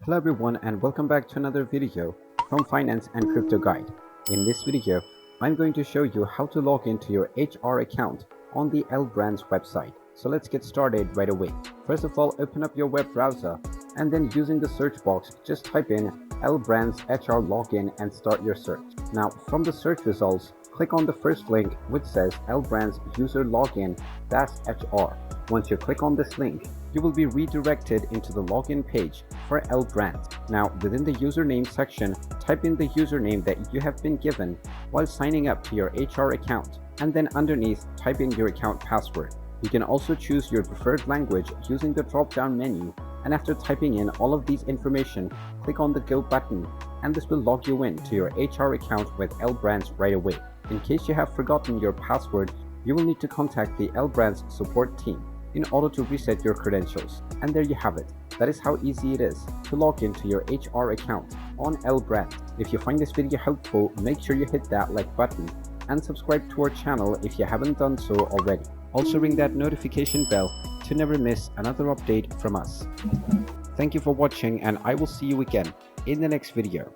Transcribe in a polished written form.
Hello everyone and welcome back to another video from Finance and Crypto Guide. In this video, I'm going to show you how to log into your HR account on the Lbrands website. So let's get started right away. First of all, open up your web browser and then using the search box, just type in Lbrands HR login and start your search. Now from the search results, click on the first link which says Lbrands user login-HR. Once you click on this link, you will be redirected into the login page for Lbrands. Now, within the username section, type in the username that you have been given while signing up to your HR account, and then underneath, type in your account password. You can also choose your preferred language using the drop-down menu, and after typing in all of these information, click on the Go button, and this will log you in to your HR account with Lbrands right away. In case you have forgotten your password, you will need to contact the Lbrands support team in order to reset your credentials. And there you have it. That is how easy it is to log into your HR account on Lbrands. If you find this video helpful, make sure you hit that like button and subscribe to our channel if you haven't done so already. Also ring that notification bell to never miss another update from us. Thank you for watching and I will see you again in the next video.